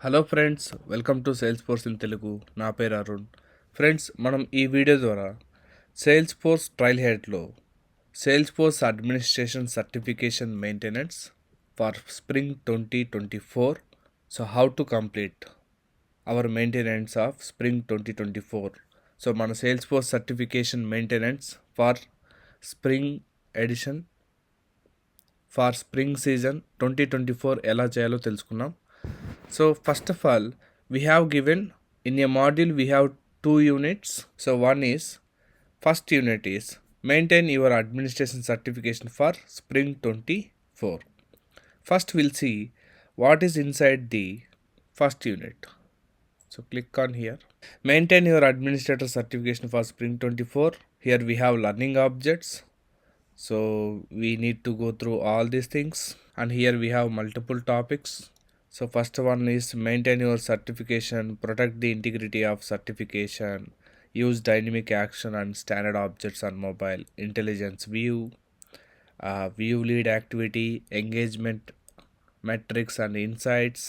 Hello friends, welcome to Salesforce in Telugu. నా పేరు Arun. Friends, మనం ఈ వీడియో ద్వారా సేల్స్ఫోర్స్ ట్రైల్హెడ్లో Salesforce administration certification maintenance for spring 2024. So how to complete our maintenance of spring 2024. So మన Salesforce certification maintenance for spring edition for spring season 2024 ఎలా చేయాలో తెలుసుకున్నాం. So first of all, we have given in a module we have two units. So one is first unit is maintain your administration certification for spring 24. First we'll see what is inside the first unit. So click on here. Maintain your administrator certification for spring 24. Here we have learning objects. So we need to go through all these things, and here we have multiple topics. So first one is maintain your certification, protect the integrity of certification, use dynamic action and standard objects on mobile, intelligence view, view lead activity, engagement metrics and insights,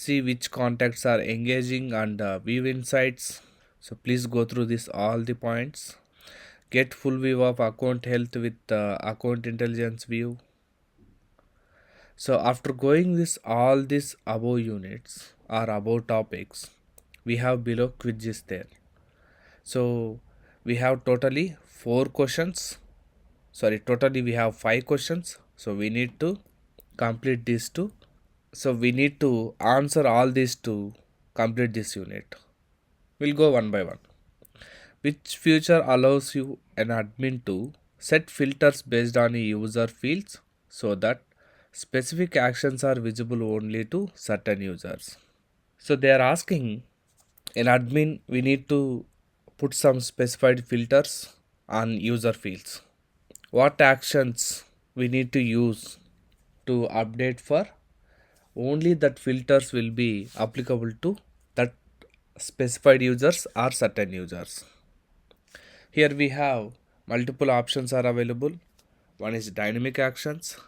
see which contacts are engaging and view insights. So please go through this all the points. Get full view of account health with account intelligence view. So after going this all these above units or above topics, we have below quizzes there. So we have totally 5 questions. So we need to complete these two. So we need to answer all these to complete this unit. We'll go one by one. Which feature allows you an admin to set filters based on user fields so that specific actions are visible only to certain users? So they are asking in admin we need to put some specified filters on user fields. What actions we need to use to update for only that filters will be applicable to that specified users or certain users. Here we have multiple options are available. One is dynamic actions,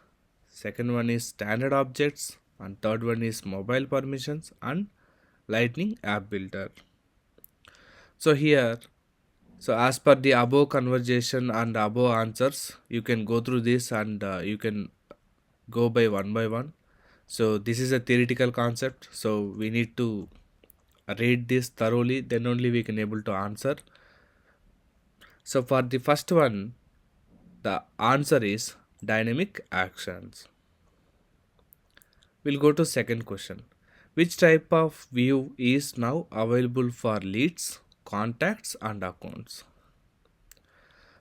second one is standard objects, and third one is mobile permissions and lightning app builder. So here, so as per the above conversation and above answers, you can go through this and you can go by one. So this is a theoretical concept, so we need to read this thoroughly, then only we can able to answer. So for the first one, the answer is dynamic actions. We'll go to second question. Which type of view is now available for leads, contacts and accounts?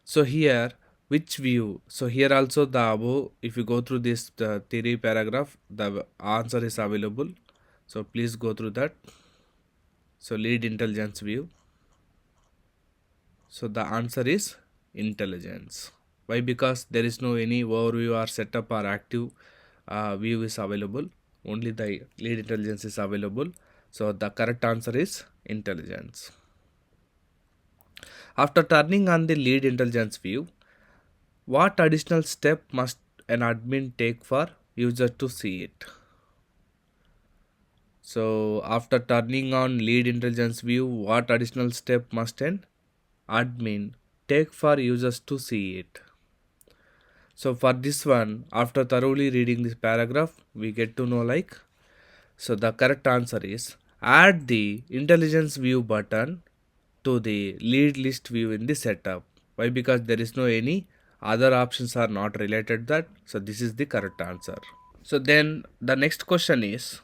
So here, which view? So here also the above, if you go through this the theory paragraph, the answer is available. So please go through that. So lead intelligence view. So the answer is intelligence. Why? Because there is no any overview or setup or active view is available. Only the lead intelligence is available. So the correct answer is intelligence. After turning on the lead intelligence view, what additional step must an admin take for user to see it? So after turning on lead intelligence view, what additional step must an admin take for users to see it? So for this one, after thoroughly reading this paragraph, we get to know like, so the correct answer is add the intelligence view button to the lead list view in the setup. Why? Because there is no any other options are not related that. So this is the correct answer. So then the next question is,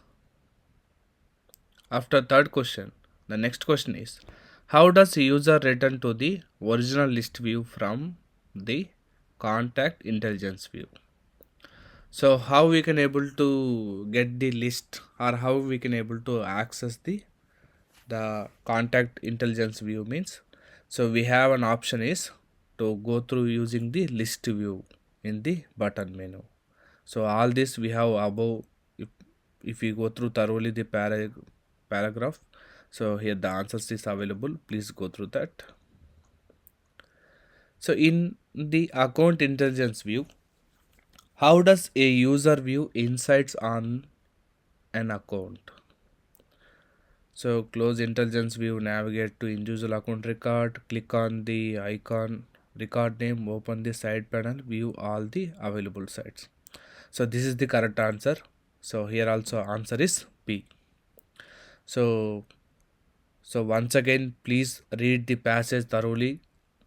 after third question, the next question is, how does user return to the original list view from the contact intelligence view? So how we can able to get the list, or how we can able to access the contact intelligence view means, so we have an option is to go through using the list view in the button menu. So all this we have above. If we go through thoroughly the paragraph, so here the answers is available. Please go through that. So in the account intelligence view, how does a user view insights on an account? So close intelligence view, navigate to individual account record, click on the icon record name, open the side panel, view all the available sites. So this is the correct answer. So here also answer is B. So once again, please read the passage thoroughly,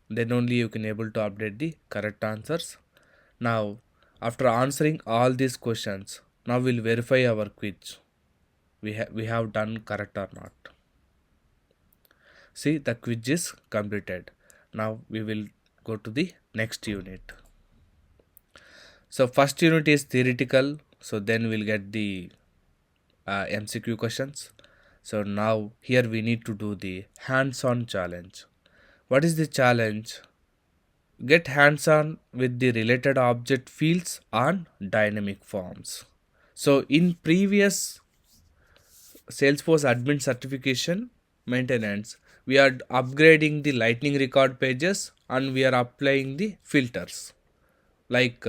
then only you can able to update the correct answers. Now, after answering all these questions, now we'll verify our quiz. We have done correct or not. See, the quiz is completed. Now we will go to the next unit. So first unit is theoretical. So then we'll get the MCQ questions. So now here we need to do the hands-on challenge. What is the challenge? Get hands-on with the related object fields on dynamic forms. So in previous Salesforce admin certification maintenance, we are upgrading the lightning record pages and we are applying the filters. Like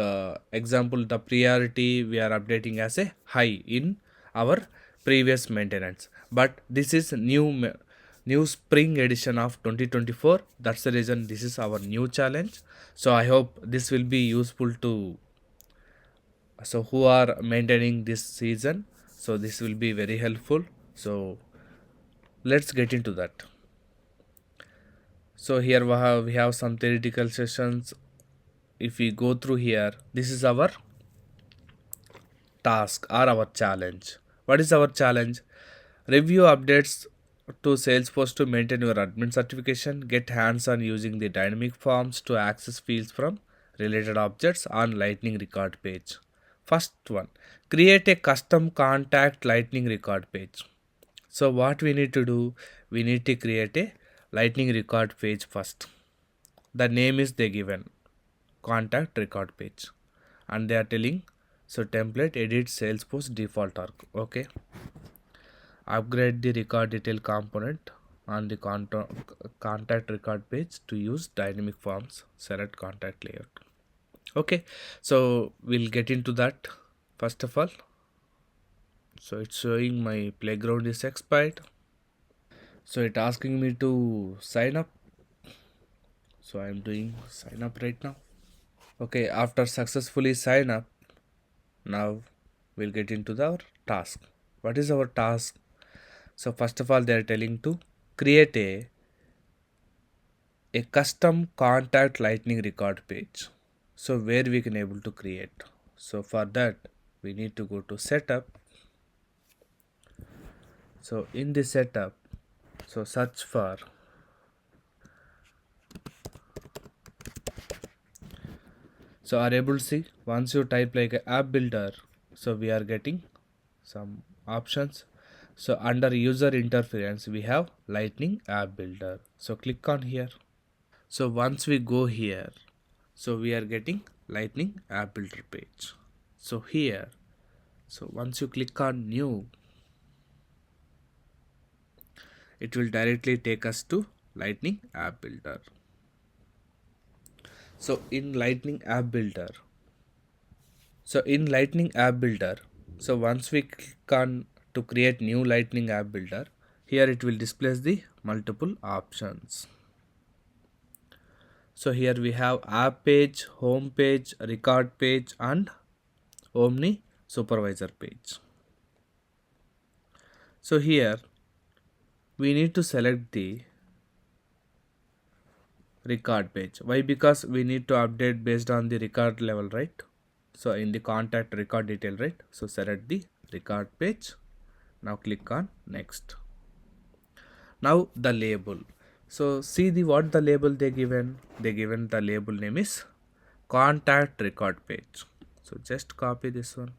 example, the priority we are updating as a high in our previous maintenance. But this is new spring edition of 2024. That's the reason this is our new challenge. So I hope this will be useful to who are maintaining this season. So this will be very helpful. So let's get into that. So here we have some theoretical sessions. If we go through here, this is our task or our challenge. What is our challenge? Review updates to Salesforce to maintain your admin certification. Get hands on using the dynamic forms to access fields from related objects on lightning record page. First one, create a custom contact lightning record page. So what we need to do, we need to create a lightning record page first. The name is they given contact record page, and they are telling so template edit Salesforce default arc. Okay, upgrade the record detail component on the contact record page to use dynamic forms. Select contact layout. Okay, so we'll get into that. First of all, so it's showing my playground is expired. So it's asking me to sign up. So I'm doing sign up right now. Okay, after successfully sign up, now we'll get into our task. What is our task? So first of all, they are telling to create a custom contact lightning record page. So where we can able to create. So for that, we need to go to setup. So in the setup, so search for so are able to see once you type like a app builder, so we are getting some options. So under user interference we have lightning app builder. So click on here. So once we go here, so we are getting lightning app builder page. So here, so once you click on new, it will directly take us to lightning app builder. So in lightning app builder, so once we click on to create new lightning app builder, here it will display the multiple options. So here we have app page, home page, record page and Omni supervisor page. So here we need to select the record page. Why? Because we need to update based on the record level, right? So in the contact record detail, right? So select the record page. Now click on next. Now the label. So see the what the label they given. They given the label name is contact record page. So just copy this one.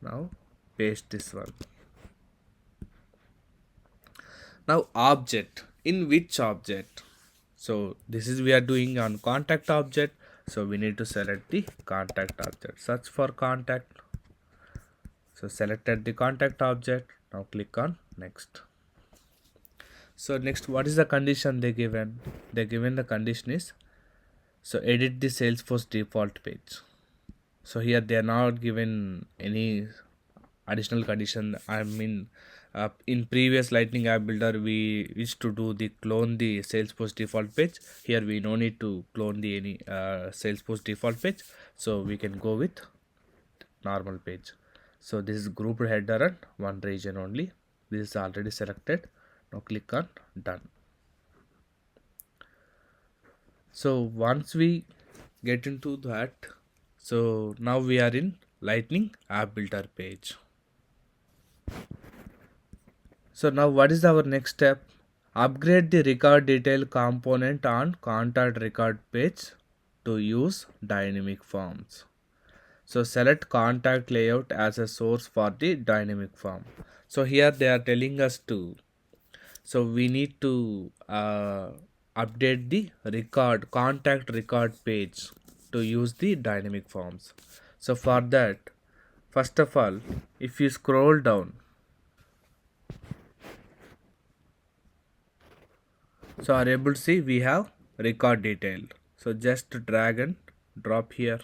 Now paste this one. Now object, in which object? So this is we are doing on contact object. So we need to select the contact object. Search for contact. So selected the contact object. Now click on next. So next, what is the condition they given? They given the condition is so edit the Salesforce default page. So here they are not given any additional condition. I mean, in previous Lightning App Builder, we used to do the clone the Salesforce default page. Here we no need to clone the any Salesforce default page, so we can go with normal page. So this is group header and one region only. This is already selected. Now click on done. So once we get into that, so now we are in Lightning App Builder page. So now what is our next step? Upgrade the record detail component on contact record page to use dynamic forms. So select contact layout as a source for the dynamic form. So here they are telling us to, so we need to update the contact record page to use the dynamic forms. So for that, first of all, if you scroll down, so are able to see we have record detail. So just drag and drop here.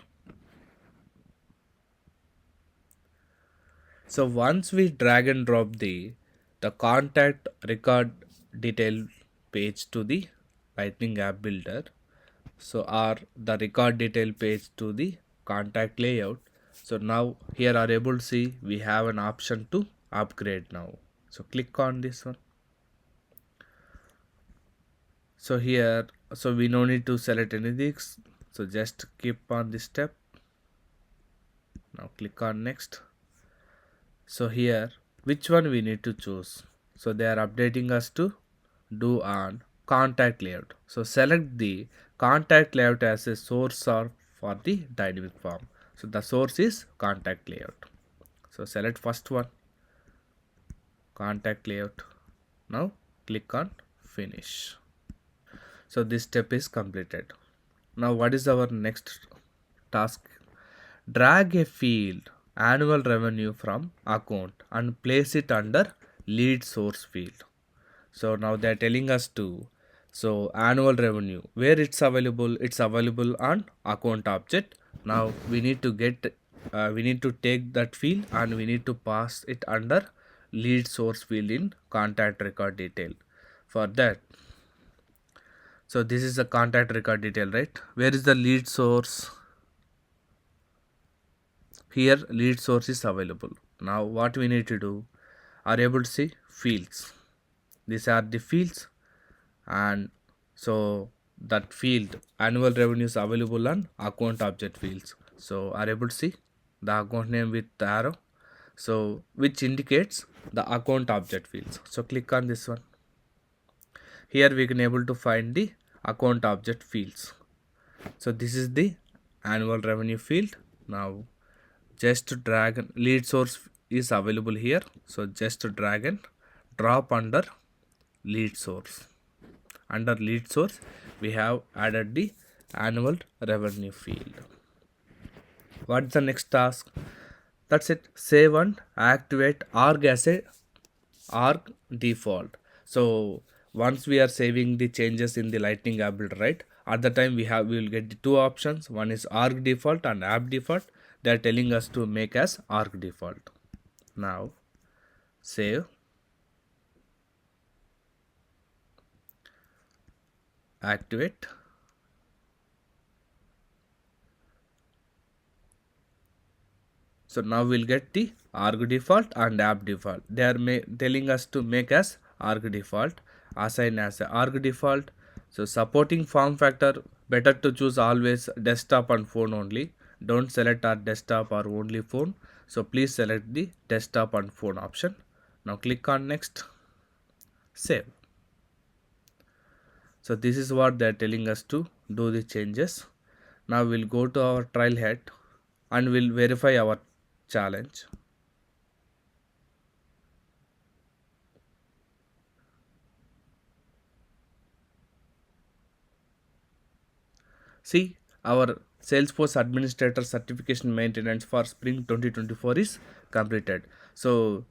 So once we drag and drop the contact record detail page to the Lightning App Builder, so or the record detail page to the contact layout. So now here are able to see we have an option to upgrade now. So click on this one. So here, so we no need to select anything. So just keep on this step. Now click on next. So here, which one we need to choose? So they are updating us to do on contact layout. So select the contact layout as a source or for the dynamic form. So the source is contact layout. So select first one, contact layout. Now click on finish. So this step is completed. Now what is our next task? Drag a field annual revenue from account and place it under lead source field. So now they are telling us to, so annual revenue, where it's available on account object. Now we need to take that field and we need to pass it under lead source field in contact record detail. For that, so this is the contact record detail, right? Where is the lead source? Here lead source is available. Now what we need to do, are able to see fields. These are the fields, and so that field annual revenue is available on account object fields. So are able to see the account name with the arrow, so which indicates the account object fields. So click on this one. Here we can able to find the account object fields. So this is the annual revenue field. Now just drag and lead source is available here, so just drag and drop under lead source. Under lead source we have added the annual revenue field. What's the next task? That's it. Save and activate arg as a arg default. So once we are saving the changes in the Lightning App Builder, right, at the time we will get the two options. One is arg default and app default. They are telling us to make as arg default. Now save, activate. So now we'll get the arg default and app default. They are telling us to make as arg default, assign as a arg default. So supporting form factor, better to choose always desktop and phone only. Don't select our desktop or only phone. So please select the desktop and phone option. Now click on next, save. So this is what they are telling us to do the changes. Now we'll go to our Trailhead and we'll verify our challenge. See, our Salesforce Administrator Certification Maintenance for Spring 2024 is completed. So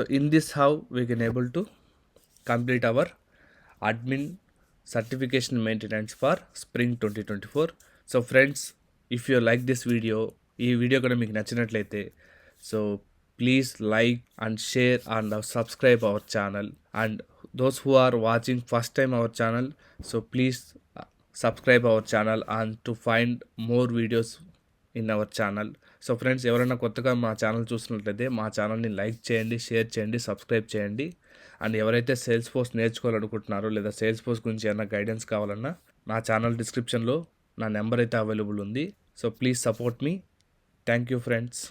in this how we can able to complete our admin certification maintenance for Spring 2024. So friends, if you like this video, ఈ video కూడా మీకు నచ్చినట్లయితే so please like and share and subscribe our channel. And those who are watching first time our channel, so please subscribe our channel and to find more videos in our channel. So friends, ఎవరైనా కొత్తగా మా channel చూసినట్లయితే మా ఛానల్ని like చేయండి, share చేయండి, subscribe చేయండి. And ఎవరైతే సేల్స్ ఫోర్స్ నేర్చుకోవాలనుకుంటున్నారో లేదా సేల్స్ ఫోర్స్ గురించి ఏమైనా గైడెన్స్ కావాలన్నా నా ఛానల్ డిస్క్రిప్షన్లో నా నెంబర్ అయితే అవైలబుల్ ఉంది. So please support me. Thank you friends.